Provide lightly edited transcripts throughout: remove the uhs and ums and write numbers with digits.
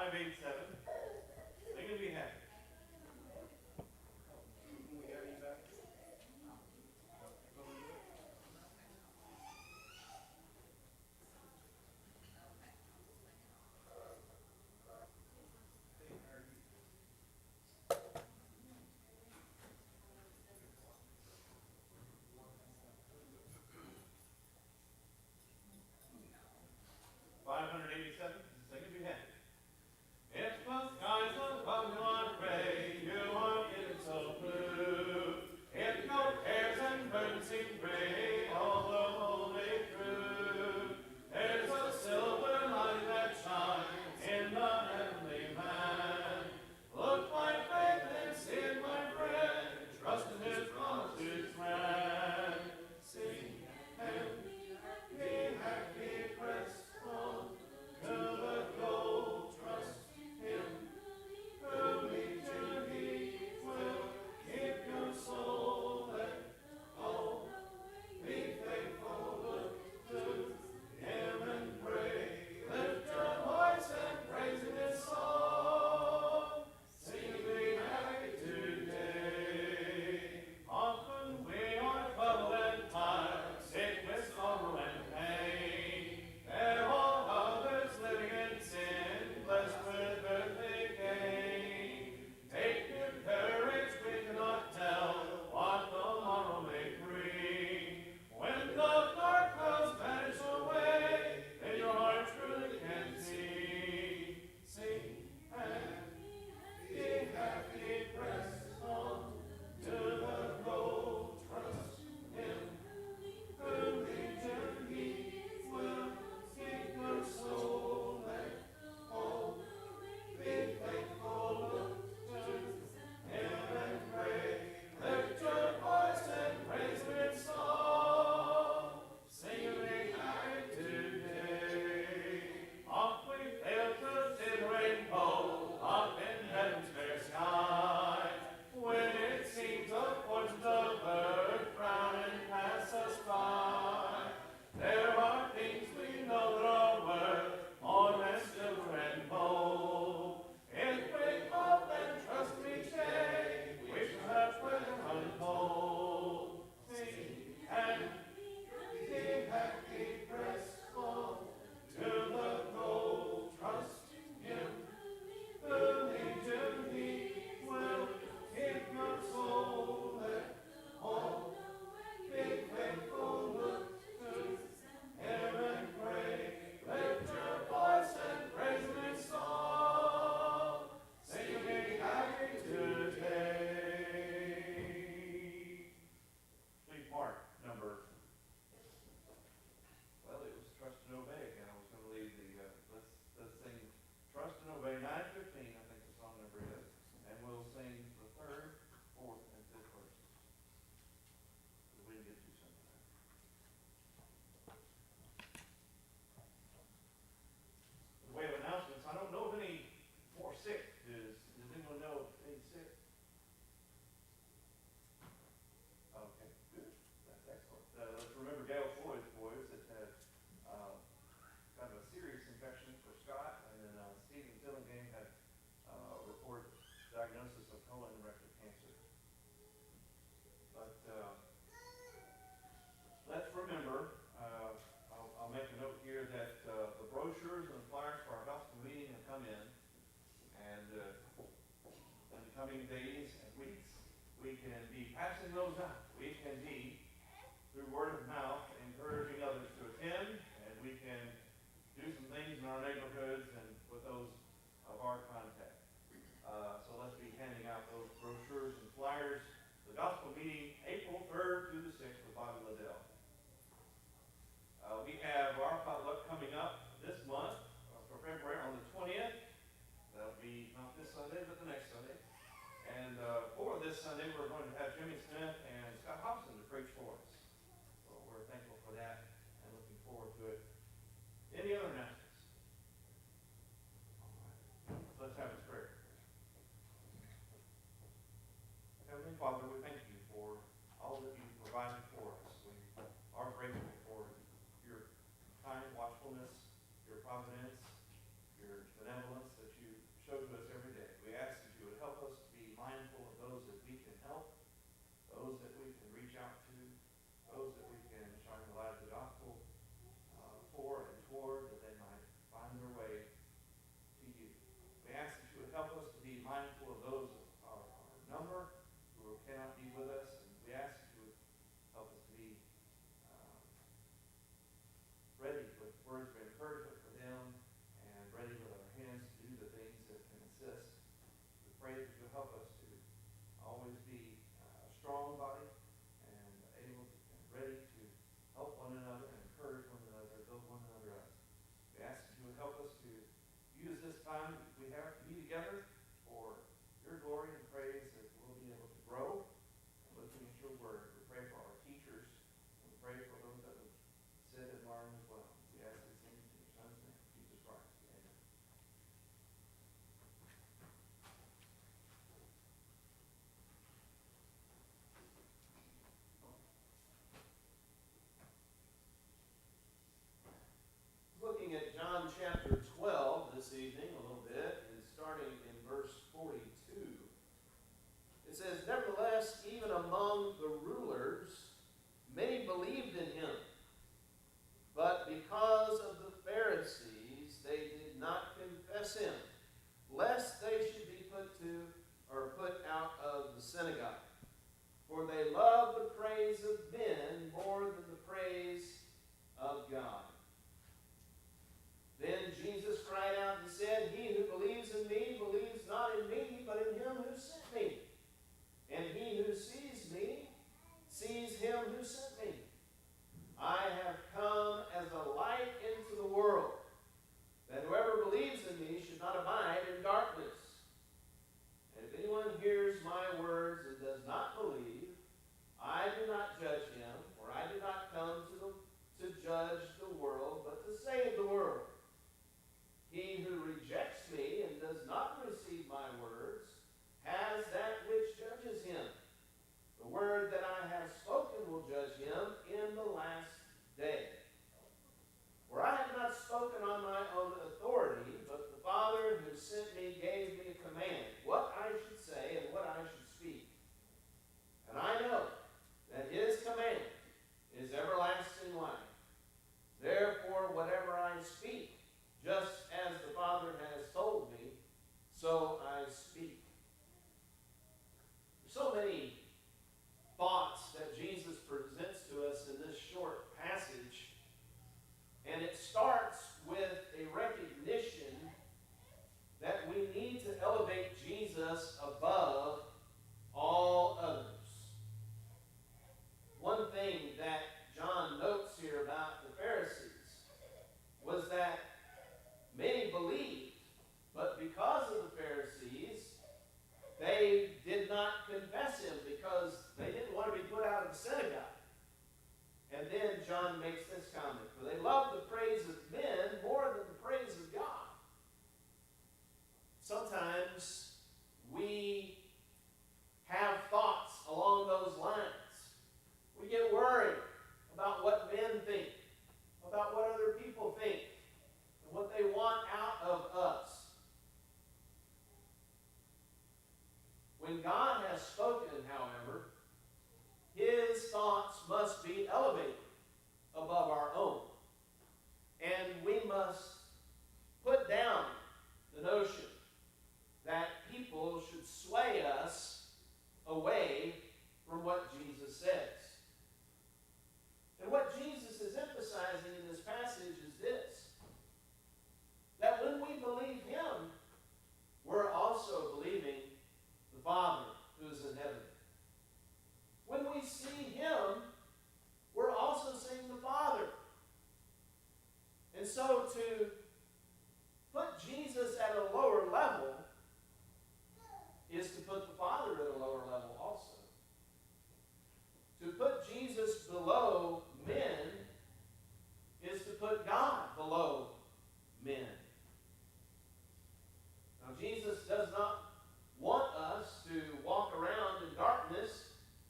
587. They're going to be happy. We got any back? They can be happy. If the skies above you are gray, you are getting so blue. If no cares and burdens seem gray all the whole day through, there's a silver light that shines in the heavenly man. Look by faith and see it, my friend. Trust in His promises, friend. Sing and be happy, press on to the goal. Trust Him, who leads you, He will keep your soul. Let all be faithful, look to Him and pray. Lift your voice and praise in His song. Sing and be happy today. Often we are troubled and tired, sick with sorrow and pain. There are others living in sin, blessed with earthly gain. Take new courage, we cannot tell what the morrow may bring. When the dark clouds vanish away, then your heart truly can see. Sing and be happy, press on to the goal. Trust Him, who leads you, He will keep your soul. Let all be faithful, look to Him and pray. Lift your voice and praise Him in song. Sing and be happy today. Off we sail to see the rainbow up in heaven's fair sky. When it seems the fortunes of earth frown and pass us by, there are things we know that are worth more than silver and gold. If we hope and trust each day, we shall have pleasure untold. Sing and be happy, press on to the goal. Trust Him, who leads you, He will keep your soul. Let all be faithful, look to Him and pray. Lift your voice and praise Him in song. Sing and be happy today. Please mark number. Well, it was Trust and Obey again. I was going to leave the, let's sing Trust and Obey 915, I think the song number is. And we'll sing the third, fourth, and fifth verses. We didn't get to something. The way of announcements, I don't know of any more sick. Does anyone know of any sick? Okay, good. That's excellent. Let's remember Gail Floyd's boys that had kind of a serious infection for Scott, and then Stephen Tillingham had reported diagnosis of colon and rectal cancer. But let's remember, I'll make a note here that the brochures and the flyers for our gospel meeting have come in, and in the coming days and weeks, we can be passing those out. We can be, through word of mouth, encouraging others to attend, and we can do some things in our neighborhoods and with those of our contact. So let's be handing out those brochures and flyers. The gospel meeting, April 3rd through the 6th with Bobby Liddell. We have our potluck coming up this month for February on the 20th. That'll be not this Sunday, but the next Sunday. And for this Sunday, we're going to have Jimmy Smith and Scott Hobson to preach for us. So we're thankful for that and looking forward to it. Any other announcements? All right. Let's have a prayer. Heavenly Father, we thank you for all that you've provided for us. We are grateful for your kind watchfulness, your providence, your benevolence that you pray that you'll help us to always be a strong body and able to, and ready to help one another and encourage one another, build one another up. We ask that you would help us to use this time we have to be together for your glory and praise, that we'll be able to grow and looking at your word. We pray for our teachers, and we pray for those that would sit and learn as well. We ask these things in your son's name, Jesus Christ. Amen. Looking at John chapter 12 this evening a little bit, and starting in verse 42. It says, "Nevertheless, even among the rulers, many believed in him. But because of the Pharisees, they did not confess him, lest they should be put out of the synagogue. For they love the praise of men more than the praise of God. Then Jesus cried out and said, He who believes in me believes not in me, but in him who sent me. And he who sees me sees him who sent me. I have come as a light into the world, that whoever believes in me should not abide in darkness. And if anyone hears my words and does not believe, I do not judge him, for I did not come to judge the world, but to save the world. He who rejects me and does not receive my words has that which judges him. The word that I have spoken will judge him in the last day. For I have not spoken on my own authority, but the Father who sent me gave me a command, what I should say and what I should speak. And I know that his command is everlasting life. Therefore, whatever I speak, just as the Father has told me, so I speak." There's so many thoughts that Jesus presents to us in this short passage, and it starts with a recognition that we need to elevate Jesus above all others. One thing that John notes here about the Pharisees was that many believed, but because of the Pharisees, they did not confess him because they didn't want to be put out of the synagogue. And then John makes this comment, "For they love the praise of men more than the praise of God." Sometimes we have thoughts along those lines. We get worried about what men think, about what other people think, and what they want out of us. When God has spoken, however, his thoughts must be elevated above our own. And we must put down the notion that people should sway us away from what Jesus says. And what Jesus is emphasizing in this passage is this: that when we believe him, we're also believing the Father who is in heaven. When we see him, we're also seeing the Father. And so to put Jesus at a lower level is to put the Father at a lower level also. To put Jesus below men is to put God below men. Now, Jesus does not want us to walk around in darkness.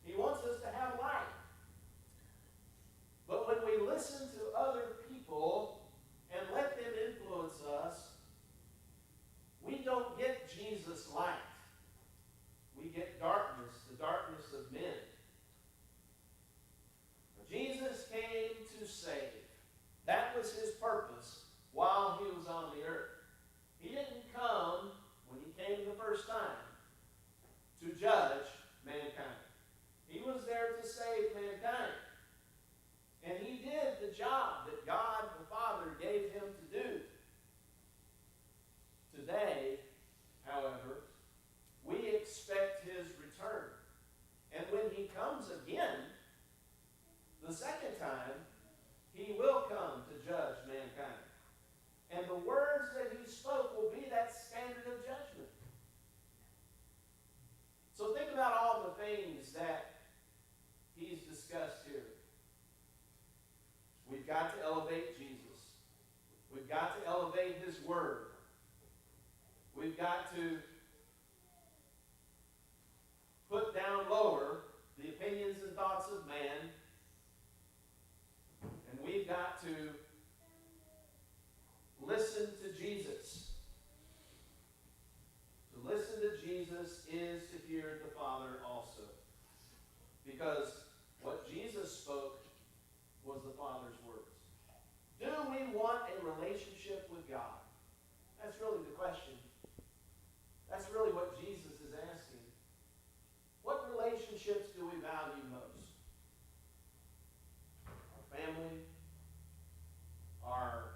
He wants us to have light. But when we listen to other people and let them influence us, we don't get Jesus' light. We get darkness, the darkness of men. Jesus came to save. That was his purpose while he was on the earth. He didn't come, when he came the first time, to judge mankind. He was there to save mankind. And he did the job that God the Father gave him to do. Today, however, we we've got to put down lower the opinions and thoughts of man, and we've got to listen to Jesus. To listen to Jesus is to hear the Father also. Because what Jesus spoke was the Father's words. Do we want a relationship with God? That's really the question. That's really what Jesus is asking. What relationships do we value most? Our family, our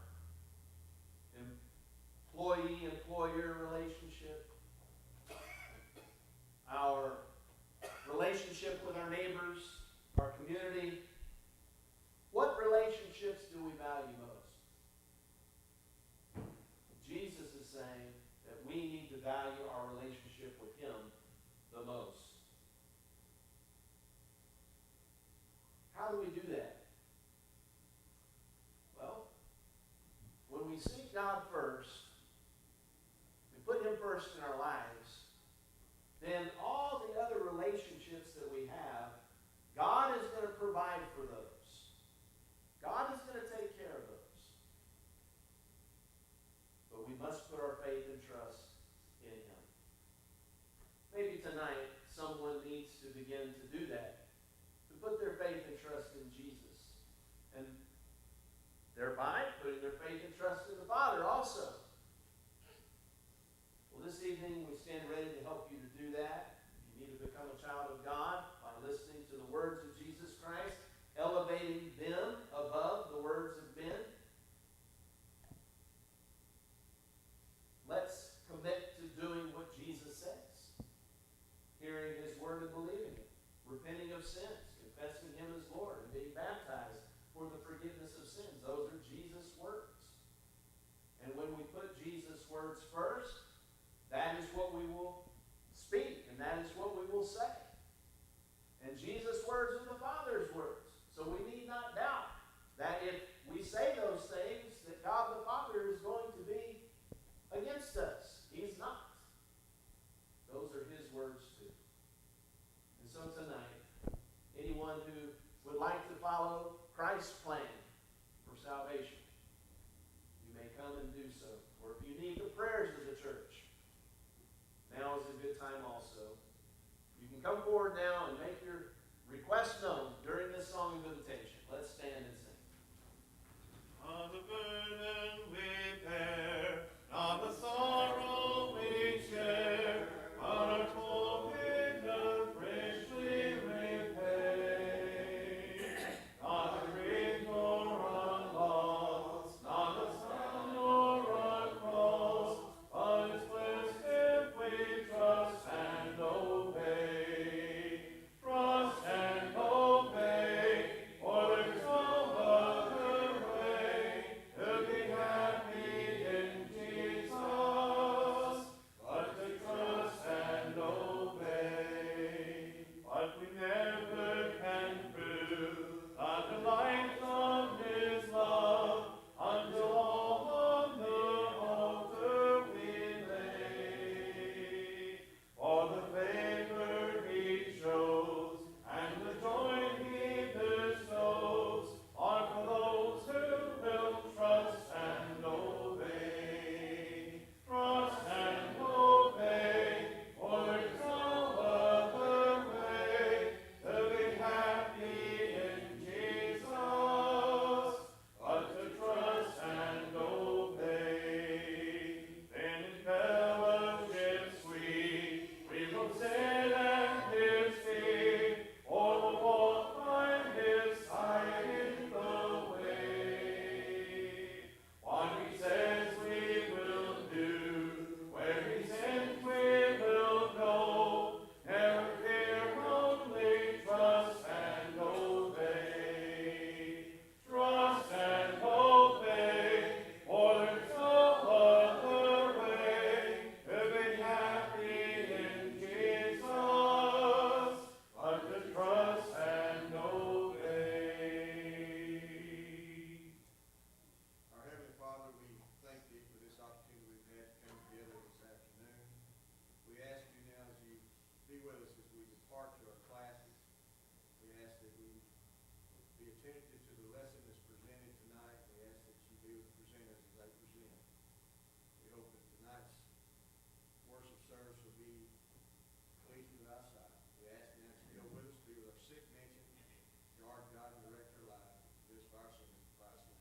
employee-employer relationship, our relationship with our neighbors, our community. What relationships do we value most? Jesus is saying that we need to value our relationship with Him the most. How do we do that? Well, when we seek God first, we put Him first in our lives, then all the other relationships that we have, God is going to provide for those. God is going to take care of those. But we must put our faith and trust in Him. Maybe tonight someone needs to begin to do that, to put their faith and trust in Jesus, and thereby putting their faith and trust in the Father also. Well, this evening we stand ready to help you to do that. You need to become a child of God by listening to the words of Jesus Christ, elevating them above the words of men. Let's commit to doing what Jesus says. Hearing His word and believing it. Repenting of sins. Confessing Him as Lord. And being baptized for the forgiveness of sins. Those are Jesus' words. And when we put Jesus' words first, that is what we will speak. And that is what we will say. And Jesus' words are the Father's words. So we need not doubt that if we say those things, that God the Father is going to be against us. He's not. Those are His words too. And so tonight, anyone who would like to follow Christ's plan for salvation, you may come and do so. Or if you need the prayers of the church, now is a good time also. You can come forward now and make your request known during this song of invitation. Let's stand and sing. Not the burden we bear, not the sorrow we share, but our token richly repay. Not the grief nor a loss, not the sun nor a cross, but His bliss if we trust and obey. Trust and obey, for attentive to the lesson that's presented tonight. We ask that you be with the presenters as they present. We hope that tonight's worship service will be pleasing to thy sight. We ask now that you go with us, be with our sick mention, guard, God, and direct our lives. This for our sins, in Christ's name.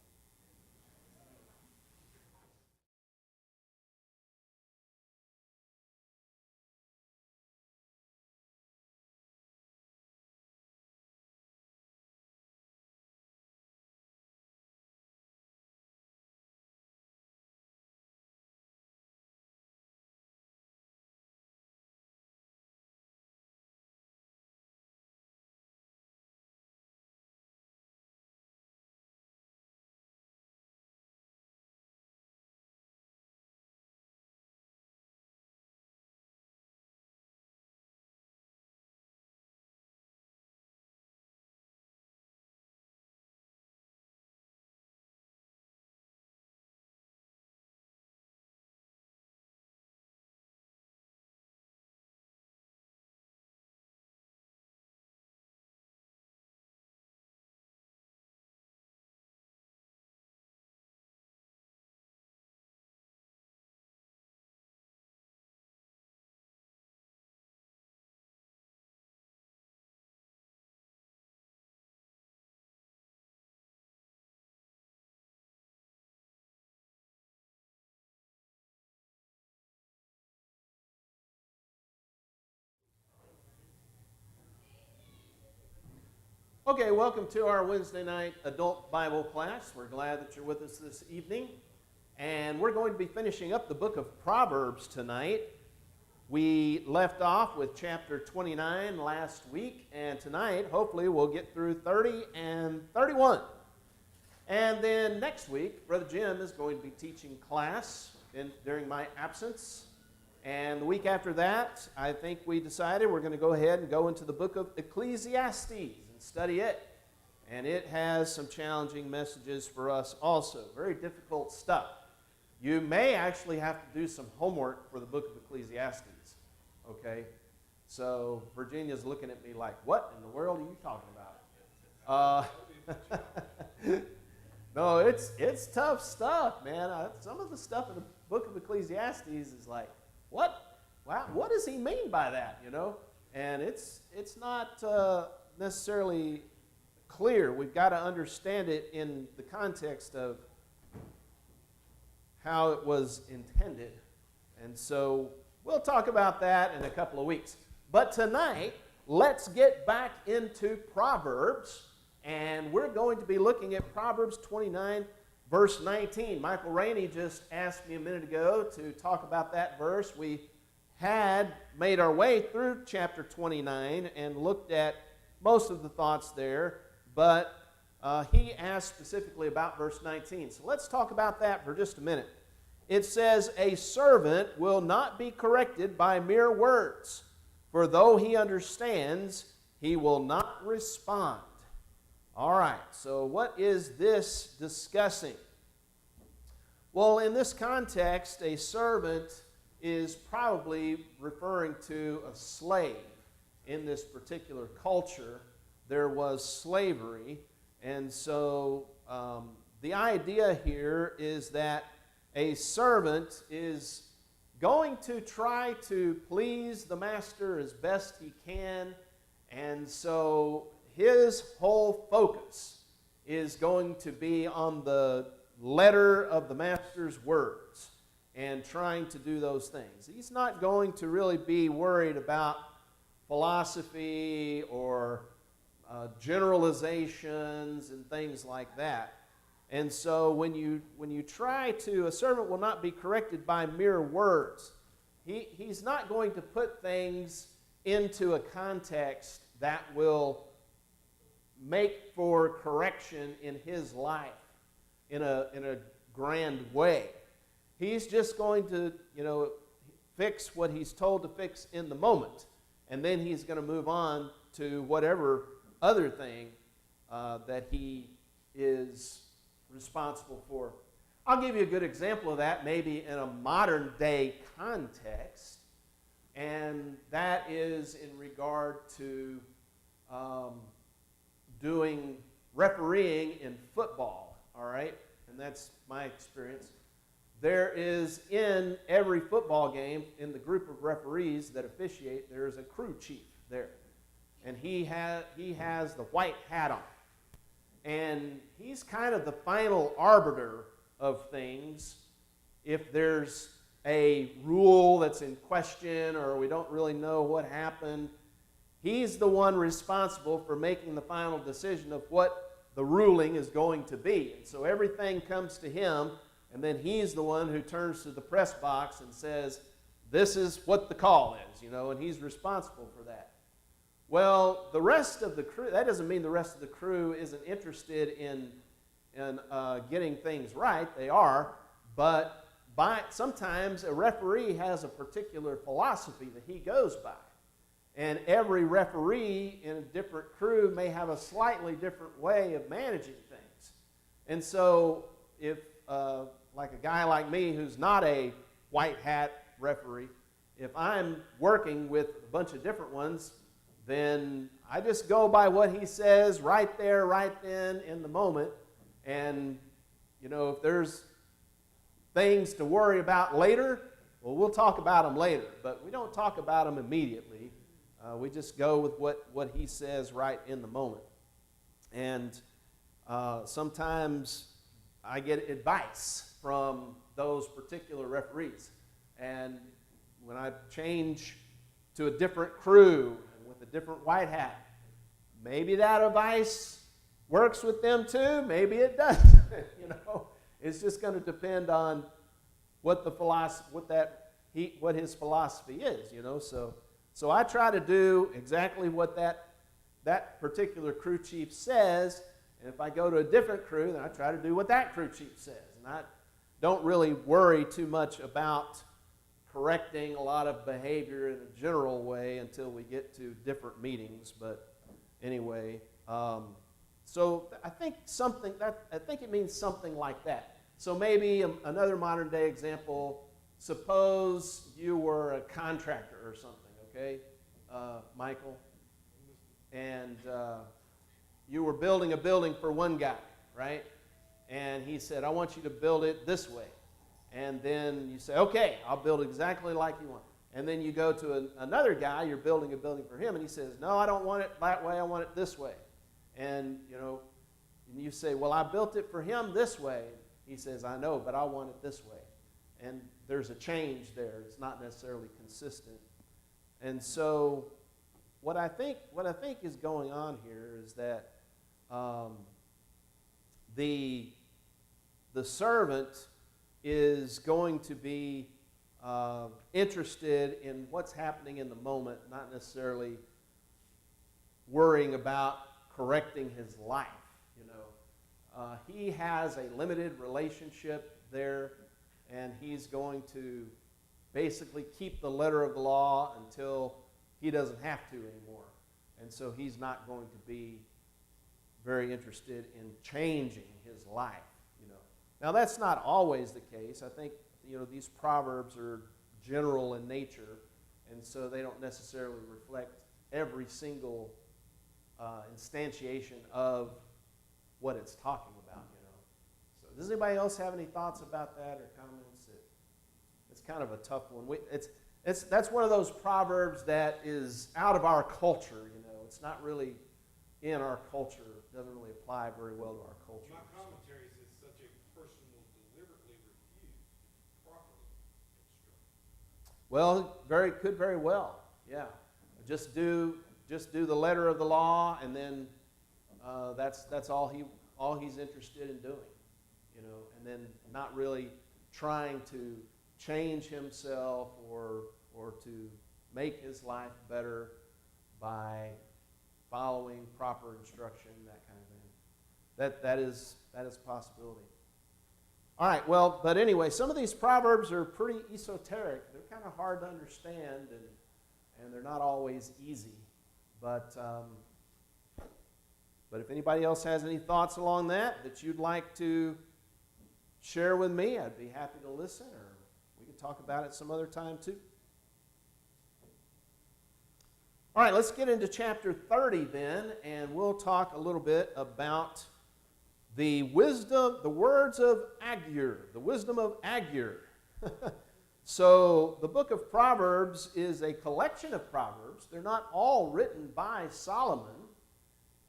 Okay, welcome to our Wednesday night adult Bible class. We're glad that you're with us this evening. And we're going to be finishing up the book of Proverbs tonight. We left off with chapter 29 last week, and tonight, hopefully, we'll get through 30 and 31. And then next week, Brother Jim is going to be teaching class during my absence. And the week after that, I think we decided we're going to go ahead and go into the book of Ecclesiastes and study it. And it has some challenging messages for us also. Very difficult stuff. You may actually have to do some homework for the book of Ecclesiastes. Okay? So Virginia's looking at me like, what in the world are you talking about? No, it's tough stuff, man. Some of the stuff in the book of Ecclesiastes is like, what? Wow, what does he mean by that, you know? And it's not necessarily clear. We've got to understand it in the context of how it was intended. And so we'll talk about that in a couple of weeks. But tonight, let's get back into Proverbs, and we're going to be looking at Proverbs 29, verse 19. Michael Rainey just asked me a minute ago to talk about that verse. We had made our way through chapter 29 and looked at most of the thoughts there, but he asked specifically about verse 19. So let's talk about that for just a minute. It says, "A servant will not be corrected by mere words, for though he understands, he will not respond." All right, so what is this discussing? Well, in this context, a servant is probably referring to a slave. In this particular culture, there was slavery, and so the idea here is that a servant is going to try to please the master as best he can, and so his whole focus is going to be on the letter of the master's words and trying to do those things. He's not going to really be worried about philosophy or generalizations and things like that. And so when you try to, a servant will not be corrected by mere words. He's not going to put things into a context that will make for correction in his life in a grand way. He's just going to, fix what he's told to fix in the moment, and then he's going to move on to whatever other thing that he is responsible for. I'll give you a good example of that, maybe in a modern day context, and that is in regard to doing refereeing in football, all right? And that's my experience. There is, in every football game, in the group of referees that officiate, there is a crew chief there. And he has the white hat on. And he's kind of the final arbiter of things. If there's a rule that's in question or we don't really know what happened, he's the one responsible for making the final decision of what the ruling is going to be. And so everything comes to him, and then he's the one who turns to the press box and says, this is what the call is, and he's responsible for that. Well, the rest of the crew, that doesn't mean the rest of the crew isn't interested in getting things right. They are, but sometimes a referee has a particular philosophy that he goes by. And every referee in a different crew may have a slightly different way of managing things. And so if, like a guy like me who's not a white hat referee, if I'm working with a bunch of different ones, then I just go by what he says right there, right then, in the moment. And, if there's things to worry about later, well, we'll talk about them later. But we don't talk about them immediately. We just go with what he says right in the moment. And sometimes I get advice from those particular referees. And when I change to a different crew with a different white hat, maybe that advice works with them too, maybe it doesn't. It's just going to depend on what the philosophy, what his philosophy is. So I try to do exactly what that particular crew chief says, and if I go to a different crew, then I try to do what that crew chief says. And I don't really worry too much about correcting a lot of behavior in a general way until we get to different meetings. But anyway, so I think it means something like that. So maybe another modern day example. Suppose you were a contractor or something. Okay, Michael, and you were building a building for one guy, right? And he said, I want you to build it this way. And then you say, okay, I'll build it exactly like you want. And then you go to another guy, you're building a building for him, and he says, no, I don't want it that way, I want it this way. And, and you say, well, I built it for him this way. He says, I know, but I want it this way. And there's a change there. It's not necessarily consistent. And so what I think is going on here is that the servant is going to be interested in what's happening in the moment, not necessarily worrying about correcting his life. He has a limited relationship there, and he's going to basically keep the letter of the law until he doesn't have to anymore. And so he's not going to be very interested in changing his life. Now that's not always the case. I think these proverbs are general in nature, and so they don't necessarily reflect every single instantiation of what it's talking about. So does anybody else have any thoughts about that or comments? It's kind of a tough one. That's one of those proverbs that is out of our culture. It's not really in our culture. It doesn't really apply very well to our culture. My commentary says such a person will deliberately refuse properly instruction. Well, could very well, yeah. Just do the letter of the law, and then that's all he's interested in doing, and then not really trying to change himself or to make his life better by following proper instruction, that kind of thing. That is a possibility. All right, well, but anyway, some of these proverbs are pretty esoteric. They're kind of hard to understand, and they're not always easy. But if anybody else has any thoughts along that you'd like to share with me, I'd be happy to listen, or we can talk about it some other time too. All right, let's get into chapter 30 then, and we'll talk a little bit about the wisdom, the words of Agur, the wisdom of Agur. So the book of Proverbs is a collection of proverbs. They're not all written by Solomon.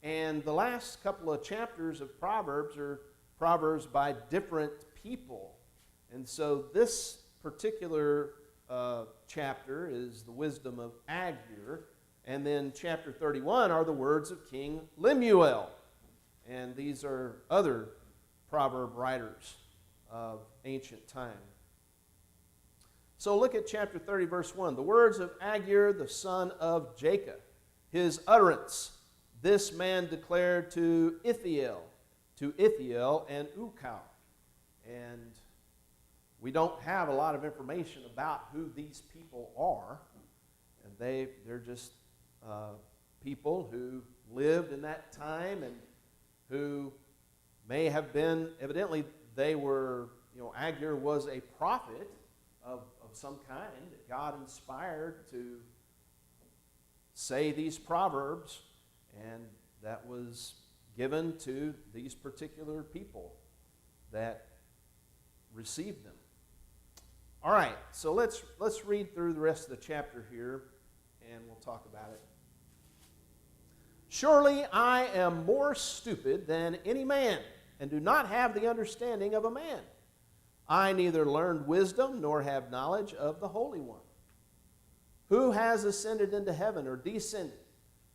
And the last couple of chapters of Proverbs are proverbs by different people. And so this particular chapter is the wisdom of Agur. And then chapter 31 are the words of King Lemuel. And these are other proverb writers of ancient time. So look at chapter 30, verse 1. The words of Agur, the son of Jacob. His utterance, this man declared to Ithiel and Ukal. And we don't have a lot of information about who these people are. And they're just people who lived in that time and who may have been, evidently they were, Agur was a prophet of some kind that God inspired to say these proverbs, and that was given to these particular people that received them. All right, so let's read through the rest of the chapter here, and we'll talk about it. Surely I am more stupid than any man, and do not have the understanding of a man. I neither learned wisdom nor have knowledge of the Holy One. Who has ascended into heaven or descended?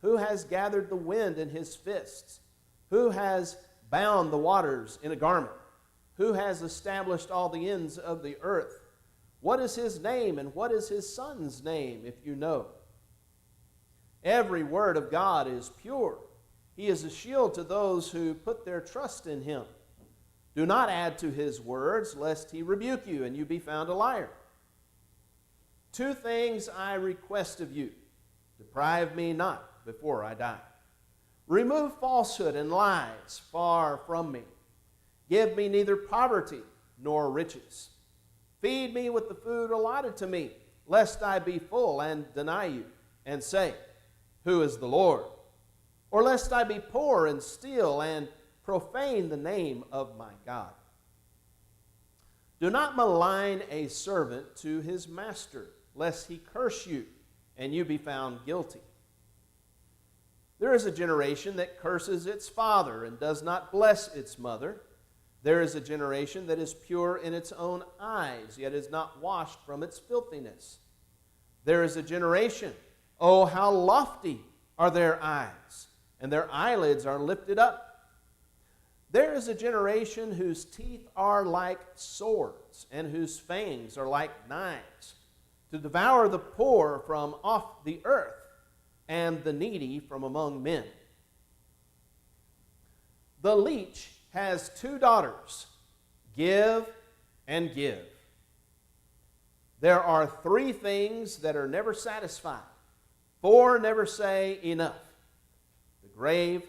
Who has gathered the wind in his fists? Who has bound the waters in a garment? Who has established all the ends of the earth? What is his name, and what is his son's name, if you know? Every word of God is pure. He is a shield to those who put their trust in him. Do not add to his words, lest he rebuke you, and you be found a liar. 2 things I request of you. Deprive me not before I die. Remove falsehood and lies far from me. Give me neither poverty nor riches. Feed me with the food allotted to me, lest I be full and deny you, and say, Who is the Lord? Or lest I be poor and steal and profane the name of my God. Do not malign a servant to his master, lest he curse you, and you be found guilty. There is a generation that curses its father and does not bless its mother. There is a generation that is pure in its own eyes, yet is not washed from its filthiness. There is a generation, oh, how lofty are their eyes, and their eyelids are lifted up. There is a generation whose teeth are like swords, and whose fangs are like knives, to devour the poor from off the earth, and the needy from among men. The leech has 2 daughters, give and give. There are 3 things that are never satisfied. 4 never say enough. The grave,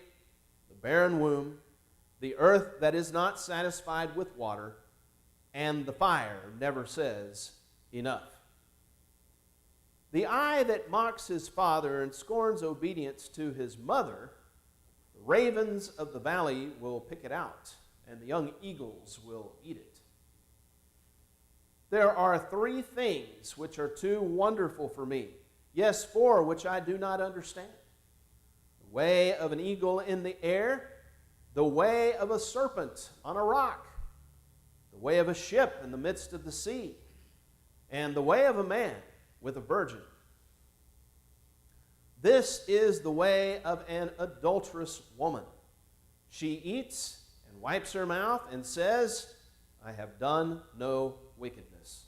the barren womb, the earth that is not satisfied with water, and the fire never says enough. The eye that mocks his father and scorns obedience to his mother, the ravens of the valley will pick it out, and the young eagles will eat it. There are 3 things which are too wonderful for me, yes, 4 which I do not understand. The way of an eagle in the air, the way of a serpent on a rock, the way of a ship in the midst of the sea, and the way of a man with a virgin. This is the way of an adulterous woman. She eats and wipes her mouth and says, I have done no wickedness.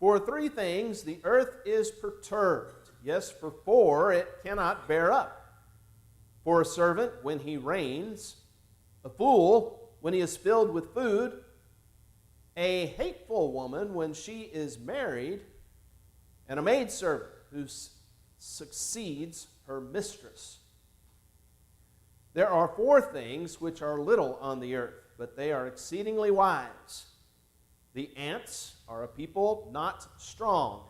For 3 things the earth is perturbed. Yes, for 4 it cannot bear up. For a servant when he reigns, a fool when he is filled with food, a hateful woman when she is married, and a maidservant who succeeds her mistress. There are 4 things which are little on the earth, but they are exceedingly wise. The ants are a people not strong,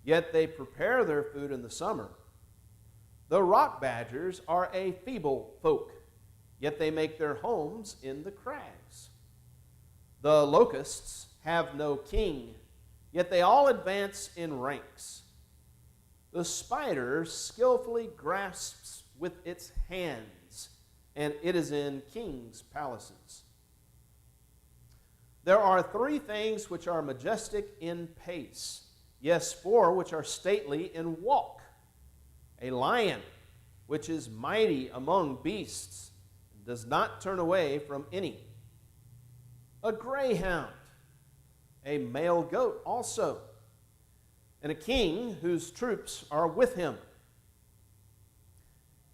yet they prepare their food in the summer. The rock badgers are a feeble folk, yet they make their homes in the crags. The locusts have no king, yet they all advance in ranks. The spider skillfully grasps with its hands, and it is in kings' palaces. There are 3 things which are majestic in pace, yes, 4 which are stately in walk. A lion, which is mighty among beasts, and does not turn away from any. A greyhound, a male goat also, and a king whose troops are with him.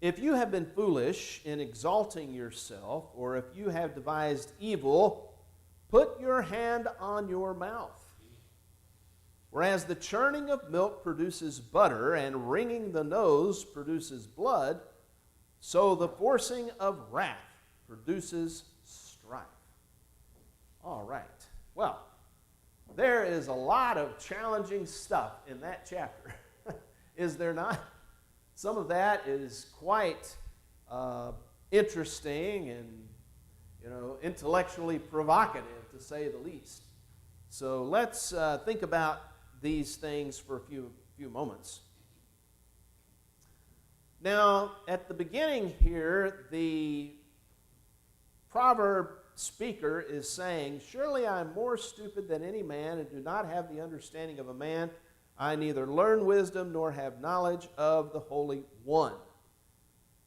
If you have been foolish in exalting yourself, or if you have devised evil, put your hand on your mouth. Whereas the churning of milk produces butter, and wringing the nose produces blood, so the forcing of wrath produces strife. All right. Well, there is a lot of challenging stuff in that chapter, is there not? Some of that is quite interesting and, intellectually provocative, to say the least. So let's think about these things for a few moments. Now, at the beginning here, the proverb speaker is saying, "Surely I am more stupid than any man, and do not have the understanding of a man. I neither learn wisdom nor have knowledge of the Holy One."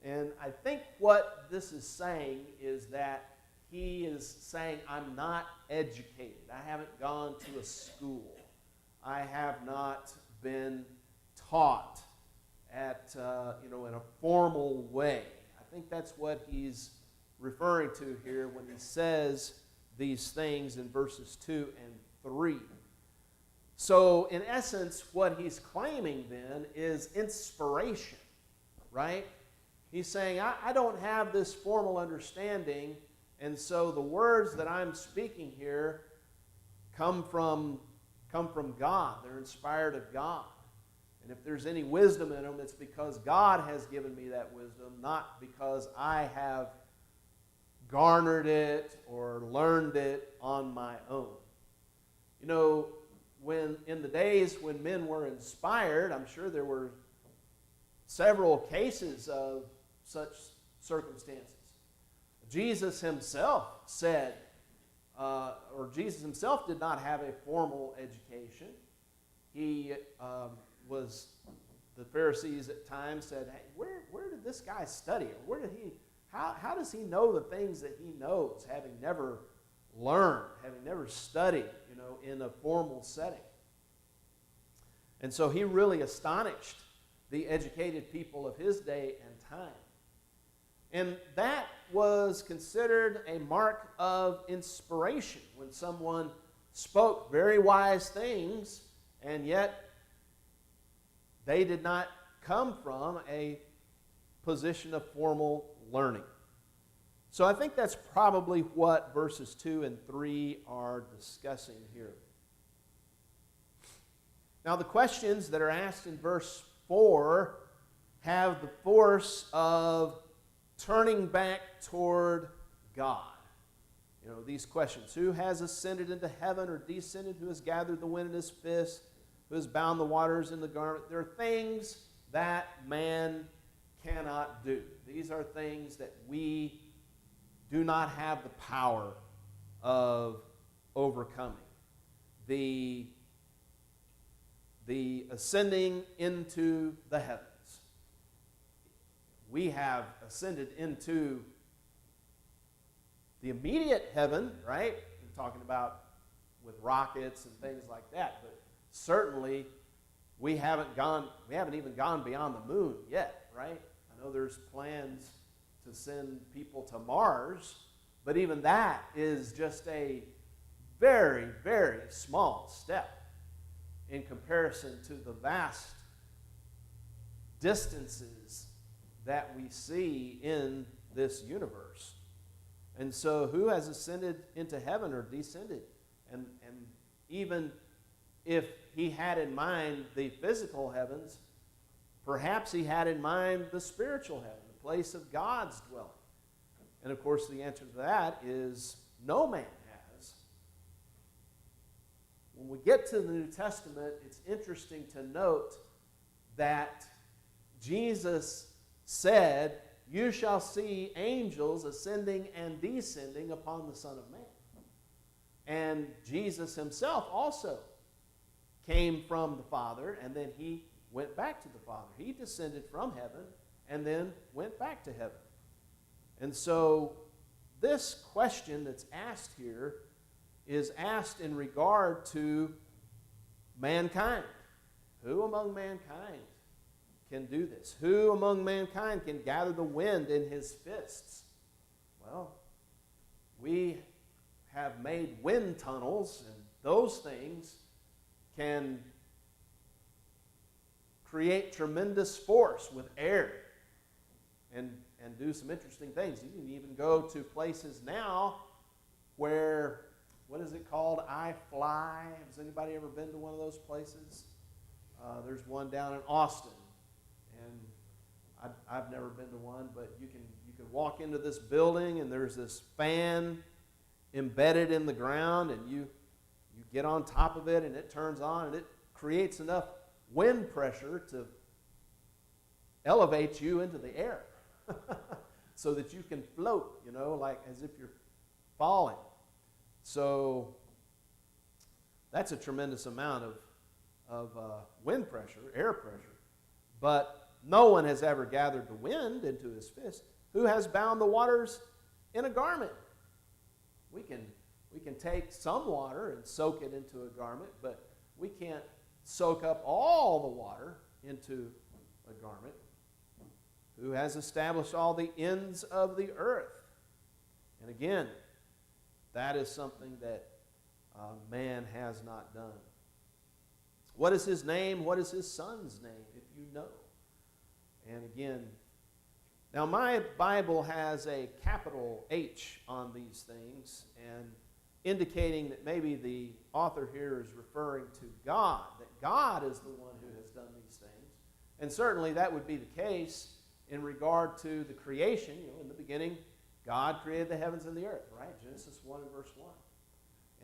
And I think what this is saying is that he is saying, I'm not educated. I haven't gone to a school. I have not been taught at, in a formal way. I think that's what he's referring to here when he says these things in verses 2 and 3. So, in essence, what he's claiming then is inspiration, right? He's saying, I don't have this formal understanding, and so the words that I'm speaking here come from God. They're inspired of God. And if there's any wisdom in them, it's because God has given me that wisdom, not because I have garnered it or learned it on my own. When in the days when men were inspired, I'm sure there were several cases of such circumstances. Jesus himself said, Jesus himself did not have a formal education. He the Pharisees at times said, "Hey, where did this guy study? Or how does he know the things that he knows, having never learned, having never studied, in a formal setting?" And so he really astonished the educated people of his day and time. And that was considered a mark of inspiration when someone spoke very wise things, and yet they did not come from a position of formal learning. So I think that's probably what verses 2 and 3 are discussing here. Now, the questions that are asked in verse 4 have the force of turning back toward God. These questions: who has ascended into heaven or descended? Who has gathered the wind in his fist? Who has bound the waters in the garment? There are things that man cannot do. These are things that we do not have the power of overcoming. The ascending into the heavens. We have ascended into the immediate heaven, right? We're talking about with rockets and things like that, but certainly we haven't even gone beyond the moon yet, right? I know there's plans to send people to Mars, but even that is just a very, very small step in comparison to the vast distances that we see in this universe. And so who has ascended into heaven or descended? And even if he had in mind the physical heavens, perhaps he had in mind the spiritual heaven, the place of God's dwelling. And of course, the answer to that is no man has. When we get to the New Testament, it's interesting to note that Jesus said, "You shall see angels ascending and descending upon the Son of Man." And Jesus himself also came from the Father, and then he went back to the Father. He descended from heaven and then went back to heaven. And so this question that's asked here is asked in regard to mankind. Who among mankind can do this? Who among mankind can gather the wind in his fists? Well, we have made wind tunnels, and those things can create tremendous force with air and do some interesting things. You can even go to places now where, what is it called? iFly. Has anybody ever been to one of those places? There's one down in Austin, and I've never been to one, but you can walk into this building, and there's this fan embedded in the ground, and you get on top of it, and it turns on, and it creates enough wind pressure to elevate you into the air so that you can float, like as if you're falling. So that's a tremendous amount of wind pressure, air pressure. But no one has ever gathered the wind into his fist. Who has bound the waters in a garment? We can take some water and soak it into a garment, but we can't soak up all the water into a garment. Who has established all the ends of the earth? And again, that is something that man has not done. What is his name? What is his son's name, if you know? And again, now my Bible has a capital H on these things, and indicating that maybe the author here is referring to God, that God is the one who has done these things. And certainly that would be the case in regard to the creation. In the beginning, God created the heavens and the earth, right? Genesis 1 and verse 1.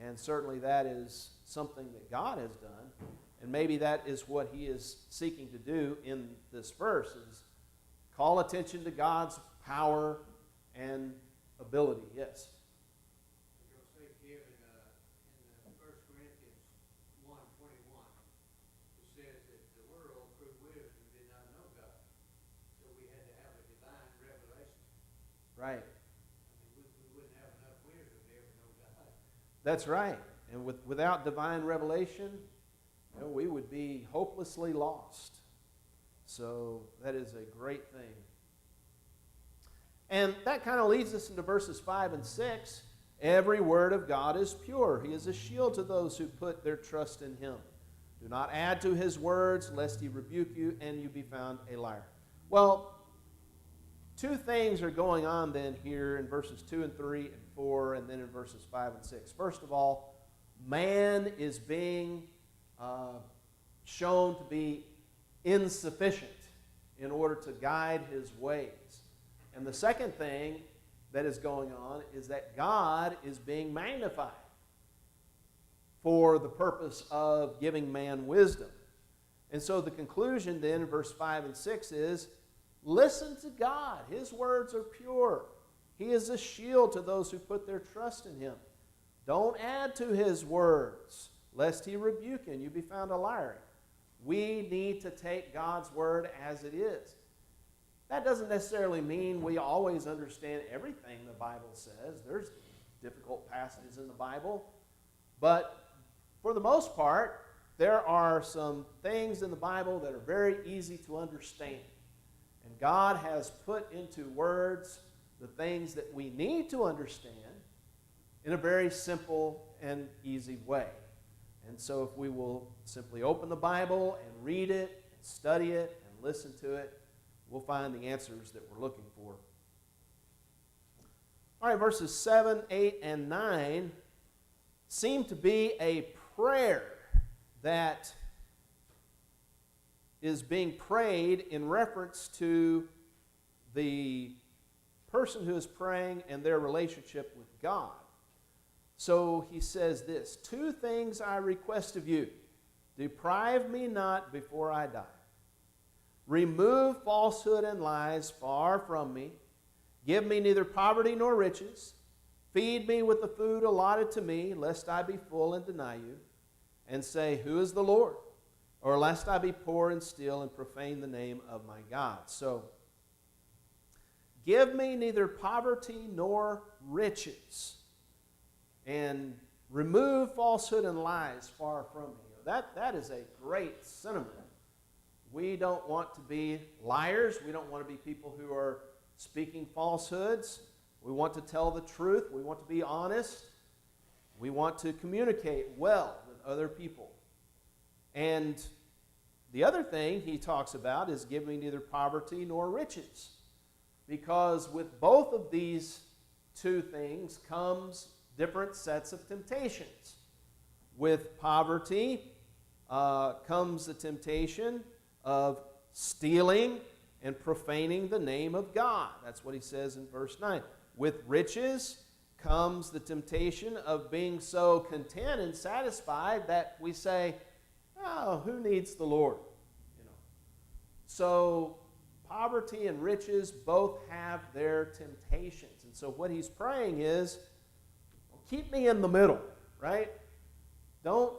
And certainly that is something that God has done. And maybe that is what he is seeking to do in this verse, is call attention to God's power and ability. Yes? You'll see here in 1 Corinthians 1:21, it says that the world through wisdom did not know God. So we had to have a divine revelation. Right. We wouldn't have enough wisdom to ever know God. That's right. And without divine revelation, we would be hopelessly lost. So that is a great thing. And that kind of leads us into verses 5 and 6. Every word of God is pure. He is a shield to those who put their trust in him. Do not add to his words, lest he rebuke you and you be found a liar. Well, two things are going on then here in verses 2 and 3 and 4, and then in verses 5 and 6. First of all, man is being shown to be insufficient in order to guide his ways. And the second thing that is going on is that God is being magnified for the purpose of giving man wisdom. And so the conclusion then in verse 5 and 6 is, listen to God. His words are pure. He is a shield to those who put their trust in him. Don't add to his words, lest he rebuke you and you be found a liar. We need to take God's word as it is. That doesn't necessarily mean we always understand everything the Bible says. There's difficult passages in the Bible. But for the most part, there are some things in the Bible that are very easy to understand. And God has put into words the things that we need to understand in a very simple and easy way. And so if we will simply open the Bible and read it, and study it, and listen to it, we'll find the answers that we're looking for. All right, verses 7, 8, and 9 seem to be a prayer that is being prayed in reference to the person who is praying and their relationship with God. So he says this, 2 things I request of you. Deprive me not before I die. Remove falsehood and lies far from me. Give me neither poverty nor riches. Feed me with the food allotted to me, lest I be full and deny you, and say, Who is the Lord? Or lest I be poor and steal and profane the name of my God. So, give me neither poverty nor riches, and remove falsehood and lies far from me. That is a great sentiment. We don't want to be liars. We don't want to be people who are speaking falsehoods. We want to tell the truth. We want to be honest. We want to communicate well with other people. And the other thing he talks about is giving neither poverty nor riches. Because with both of these 2 things comes different sets of temptations. With poverty comes the temptation of stealing and profaning the name of God. That's what he says in verse 9. With riches comes the temptation of being so content and satisfied that we say, oh, who needs the Lord? So poverty and riches both have their temptations. And so what he's praying is, keep me in the middle, right? Don't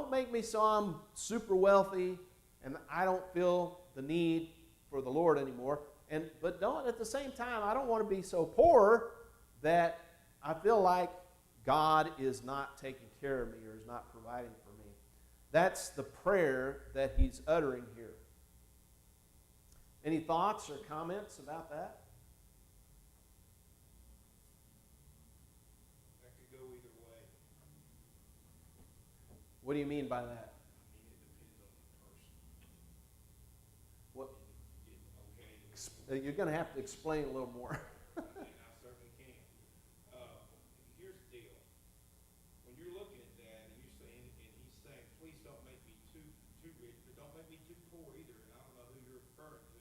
make me so I'm super wealthy and I don't feel the need for the Lord anymore. But don't, at the same time, I don't want to be so poor that I feel like God is not taking care of me or is not providing for me. That's the prayer that he's uttering here. Any thoughts or comments about that? That could go either way. What do you mean by that? I mean, it depends on the person. What? Okay. You're going to have to explain a little more. I certainly can. Here's the deal. When you're looking at that, and you're saying, and he's saying, please don't make me too rich, but don't make me too poor either. And I don't know who you're referring to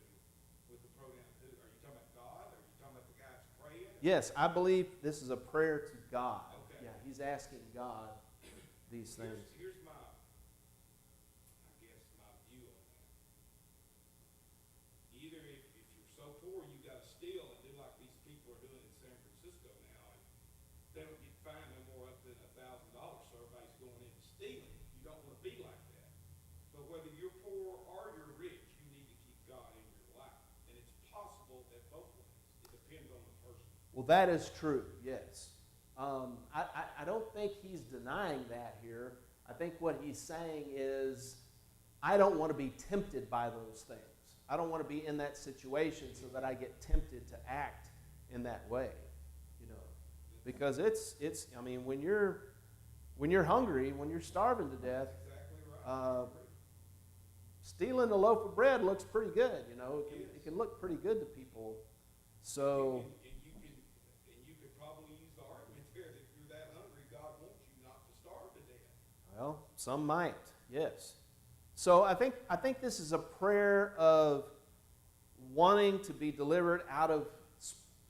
with the pronoun who. Are you talking about God? Or are you talking about the guy that's praying? Yes, I believe this is a prayer to God. Okay. Yeah, he's asking God these things. Here's my, I guess, my view on that. Either if you're so poor you got to steal and do like these people are doing in San Francisco now, and they don't get fined no more up than $1,000, so everybody's going in and stealing. You don't want to be like that. But whether you're poor or you're rich, you need to keep God in your life. And it's possible at both ways. It depends on the person. Well, that is true, yes. I don't think he's denying that here. I think what he's saying is, I don't want to be tempted by those things. I don't want to be in that situation so that I get tempted to act in that way, because it's. I mean, when you're hungry, when you're starving to death, Exactly right. stealing a loaf of bread looks pretty good. It can look pretty good to people. So. And you could probably use the argument there that if you're that hungry, God wants you not to starve to death. Well, some might, yes. So I think this is a prayer of wanting to be delivered out of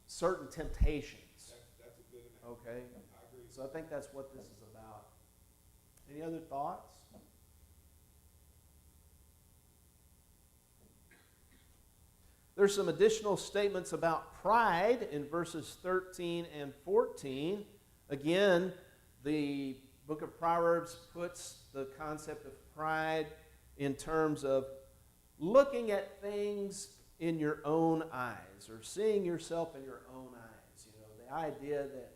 certain temptations. That's a good analogy. Okay? I agree. So I think that's what this is about. Any other thoughts? There's some additional statements about pride in verses 13 and 14. Again, the book of Proverbs puts the concept of pride in terms of looking at things in your own eyes, or seeing yourself in your own eyes. The idea that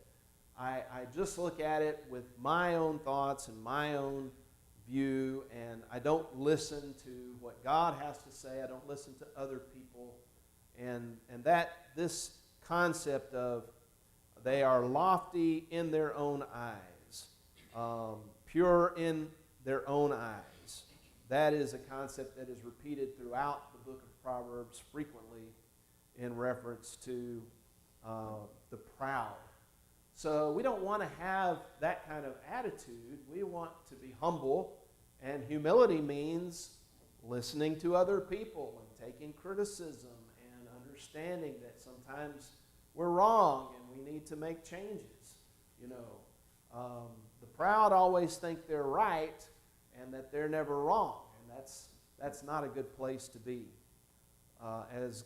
I just look at it with my own thoughts and my own view, and I don't listen to what God has to say. I don't listen to other people. And that this concept of they are lofty in their own eyes, pure in their own eyes, that is a concept that is repeated throughout the book of Proverbs frequently in reference to the proud. So we don't want to have that kind of attitude. We want to be humble And humility means listening to other people and taking criticism and understanding that sometimes we're wrong and we need to make changes. You know, the proud always think they're right and that they're never wrong, and that's not a good place to be. As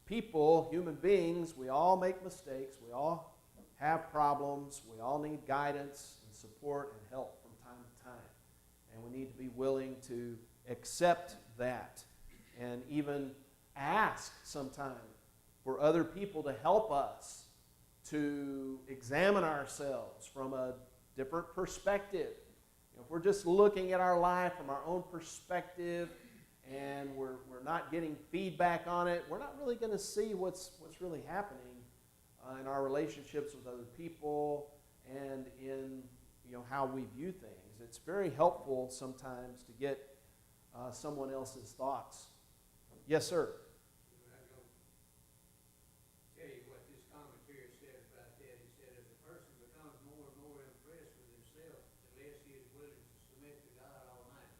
people, human beings, we all make mistakes. We all have problems. We all need guidance and support and help from time to time. And we need to be willing to accept that and even ask sometime for other people to help us to examine ourselves from a different perspective. You know, if we're just looking at our life from our own perspective and we're not getting feedback on it, we're not really going to see what's really happening in our relationships with other people and in how we view things. It's very helpful sometimes to get someone else's thoughts. Yes, sir. I'm going to tell you what this commentary said about that. He said, if a person becomes more and more impressed with himself, the less he is willing to submit to God Almighty.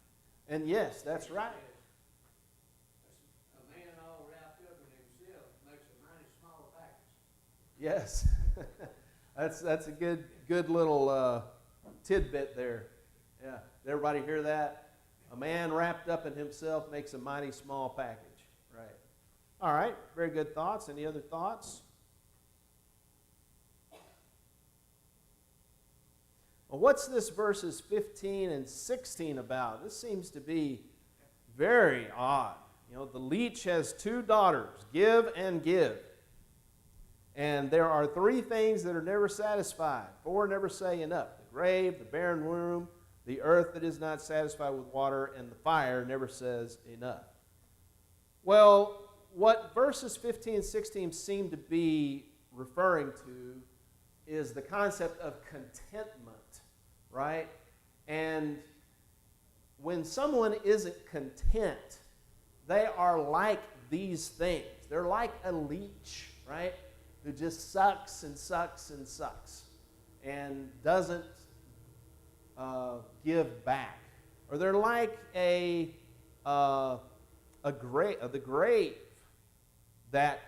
And yes, that's right. A man all wrapped up in himself makes a mighty small package. Yes. that's a good little tidbit there. Yeah. Did everybody hear that? A man wrapped up in himself makes a mighty small package. Right. All right. Very good thoughts. Any other thoughts? Well, what's this verses 15 and 16 about? This seems to be very odd. You know, the leech has two daughters, give and give. And there are three things that are never satisfied. Four never say enough. The grave, the barren womb, the earth that is not satisfied with water, and the fire never says enough. Well, what verses 15 and 16 seem to be referring to is the concept of contentment, right? And when someone isn't content, they are like these things. They're like a leech, right? Who just sucks and sucks and sucks and doesn't give back. Or they're like the grave that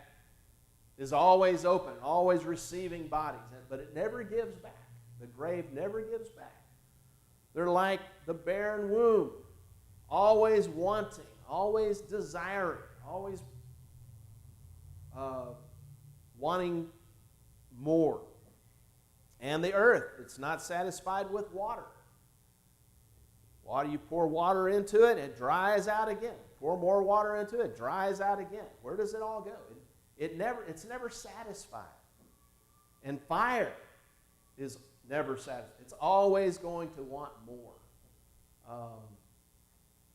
is always open, always receiving bodies, but it never gives back. The grave never gives back. They're like the barren womb, always wanting, always desiring, always wanting more. And the earth, it's not satisfied with water. You pour water into it, it dries out again. Pour more water into it, it dries out again. Where does it all go? It's never satisfied. And fire is never satisfied. It's always going to want more.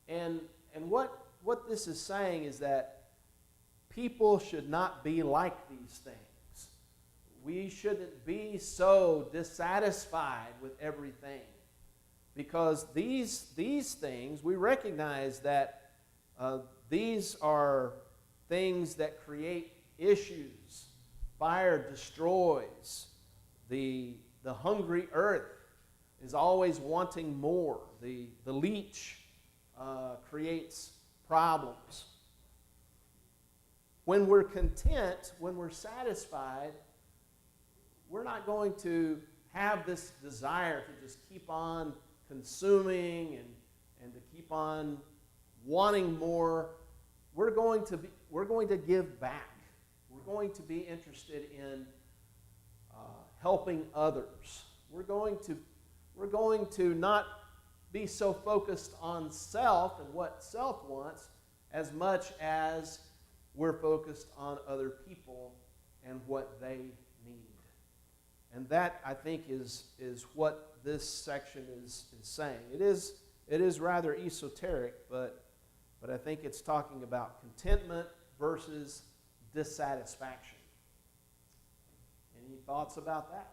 And what this is saying is that people should not be like these things. We shouldn't be so dissatisfied with everything. Because these things, we recognize that these are things that create issues. Fire destroys. The hungry earth is always wanting more. The leech creates problems. When we're content, when we're satisfied, we're not going to have this desire to just keep on consuming and to keep on wanting more. We're going to give back. We're going to be interested in helping others. We're going to not be so focused on self and what self wants as much as we're focused on other people and what they need. And that, I think, is what this section is saying. It is rather esoteric, but I think it's talking about contentment versus dissatisfaction. Any thoughts about that?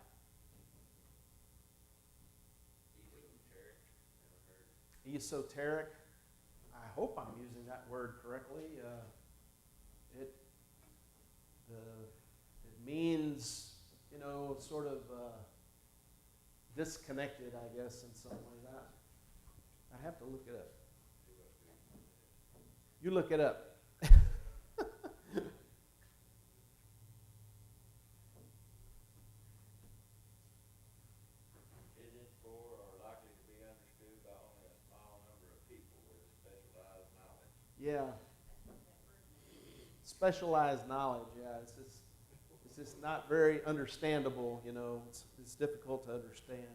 Esoteric. I hope I'm using that word correctly. It means, sort of disconnected, I guess, in some way. I'd have to look it up. You look it up. Is it for or likely to be understood by only a small number of people with specialized knowledge? Yeah. Specialized knowledge, yeah. It's just not very understandable, you know. It's difficult to understand.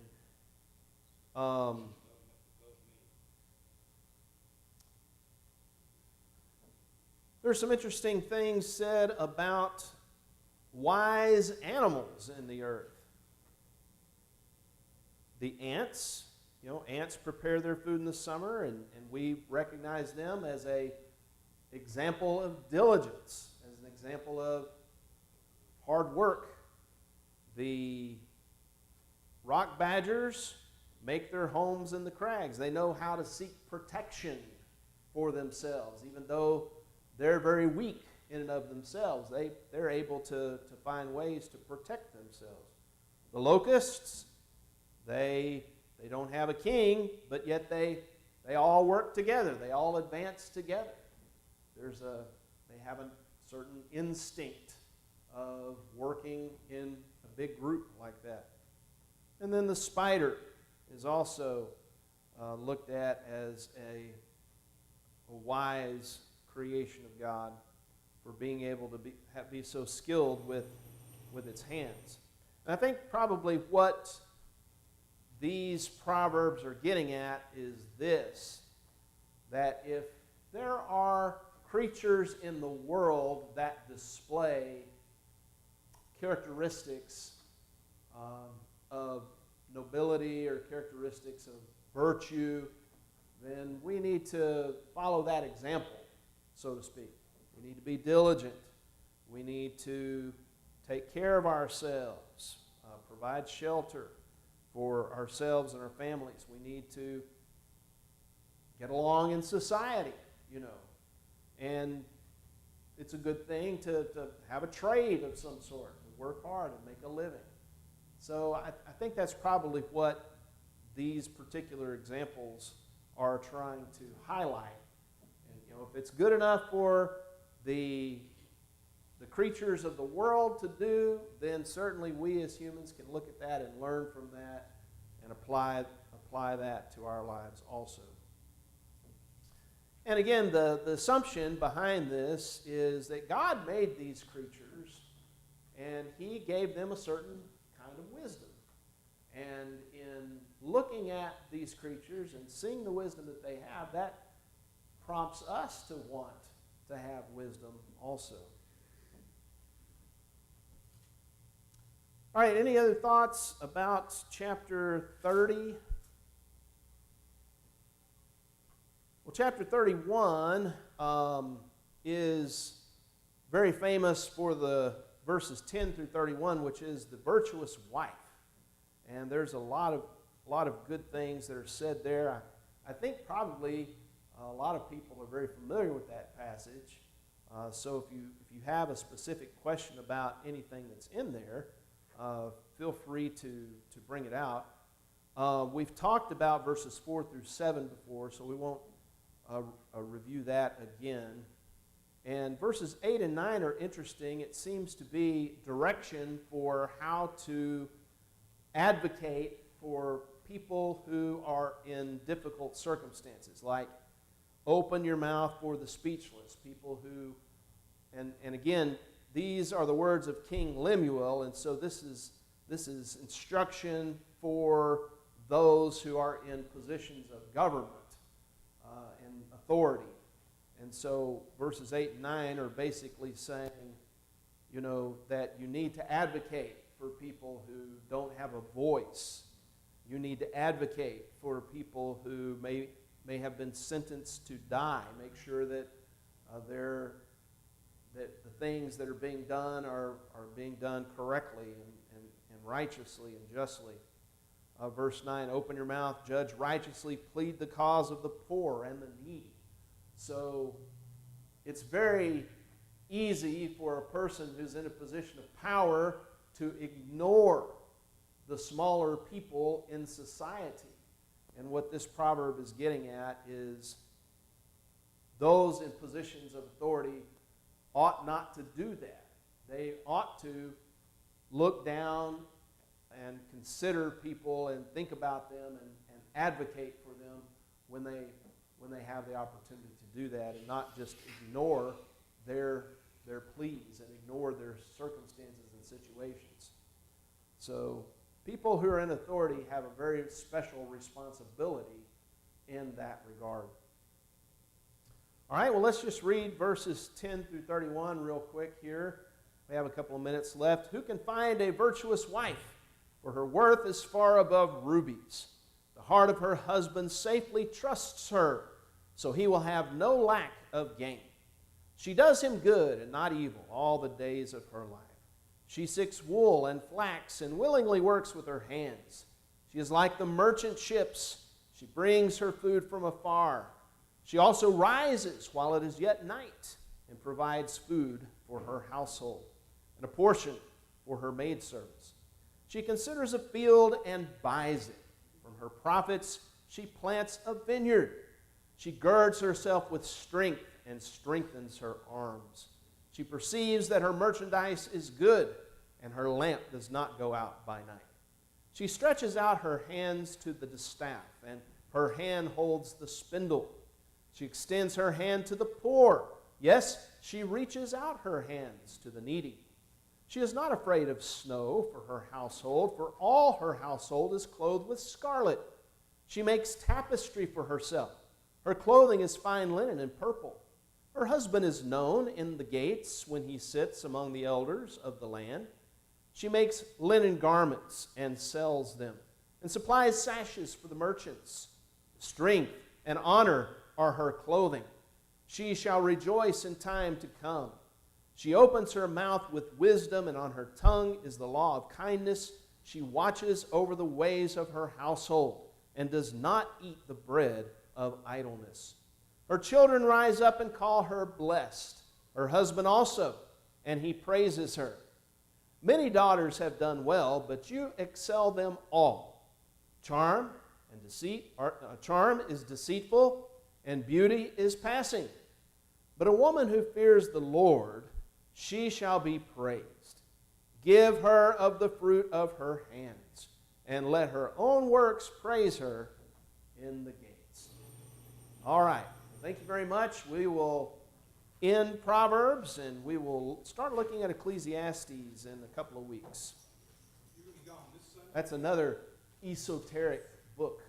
There's some interesting things said about wise animals in the earth. The ants, you know, ants prepare their food in the summer, and we recognize them as an example of diligence, as an example of hard work. The rock badgers make their homes in the crags. They know how to seek protection for themselves, even though they're very weak in and of themselves. They're able to find ways to protect themselves. The locusts, they don't have a king, but yet they all work together. They all advance together. They have a certain instinct of working in a big group like that. And then the spider is also looked at as a wise creation of God for being able to be so skilled with its hands. And I think probably what these proverbs are getting at is this, that if there are creatures in the world that display characteristics of nobility or characteristics of virtue, then we need to follow that example, so to speak. We need to be diligent. We need to take care of ourselves, provide shelter for ourselves and our families. We need to get along in society, you know. And it's a good thing to have a trade of some sort, to work hard and make a living. So I think that's probably what these particular examples are trying to highlight. And, you know, if it's good enough for the creatures of the world to do, then certainly we as humans can look at that and learn from that and apply that to our lives also. And again, the assumption behind this is that God made these creatures and He gave them a certain kind of wisdom. And in looking at these creatures and seeing the wisdom that they have, that prompts us to want to have wisdom also. All right, any other thoughts about chapter 30? Well, chapter 31 is very famous for the verses 10 through 31, which is the virtuous wife. And there's a lot of good things that are said there. I think probably a lot of people are very familiar with that passage. So if you have a specific question about anything that's in there, feel free to bring it out. We've talked about verses 4 through 7 before, so we won't review that again. And verses 8 and 9 are interesting. It seems to be direction for how to advocate for people who are in difficult circumstances, like open your mouth for the speechless, people who, and again, these are the words of King Lemuel, and so this is instruction for those who are in positions of government and authority. And so verses 8 and 9 are basically saying, you know, that you need to advocate for people who don't have a voice. You need to advocate for people who may have been sentenced to die. Make sure that that the things that are being done are being done correctly and righteously and justly. Verse 9, open your mouth, judge righteously, plead the cause of the poor and the needy. So it's very easy for a person who's in a position of power to ignore the smaller people in society. And what this proverb is getting at is those in positions of authority ought not to do that. They ought to look down and consider people and think about them and advocate for them when they have the opportunity to do that, and not just ignore their pleas and ignore their circumstances and situations. So people who are in authority have a very special responsibility in that regard. All right, well, let's just read verses 10 through 31 real quick here. We have a couple of minutes left. Who can find a virtuous wife? For her worth is far above rubies. The heart of her husband safely trusts her, so he will have no lack of gain. She does him good and not evil all the days of her life. She seeks wool and flax and willingly works with her hands. She is like the merchant ships. She brings her food from afar. She also rises while it is yet night and provides food for her household and a portion for her maidservants. She considers a field and buys it. From her profits she plants a vineyard. She girds herself with strength and strengthens her arms. She perceives that her merchandise is good, and her lamp does not go out by night. She stretches out her hands to the distaff, and her hand holds the spindle. She extends her hand to the poor. Yes, she reaches out her hands to the needy. She is not afraid of snow for her household, for all her household is clothed with scarlet. She makes tapestry for herself. Her clothing is fine linen and purple. Her husband is known in the gates when he sits among the elders of the land. She makes linen garments and sells them, and supplies sashes for the merchants. Strength and honor are her clothing. She shall rejoice in time to come. She opens her mouth with wisdom, and on her tongue is the law of kindness. She watches over the ways of her household, and does not eat the bread of idleness. Her children rise up and call her blessed, her husband also, and he praises her. Many daughters have done well, but you excel them all. Charm is deceitful, and beauty is passing. But a woman who fears the Lord, she shall be praised. Give her of the fruit of her hands, and let her own works praise her in the gates. All right. Thank you very much. We will end Proverbs, and we will start looking at Ecclesiastes in a couple of weeks. You're going to be gone this Sunday? That's another esoteric book.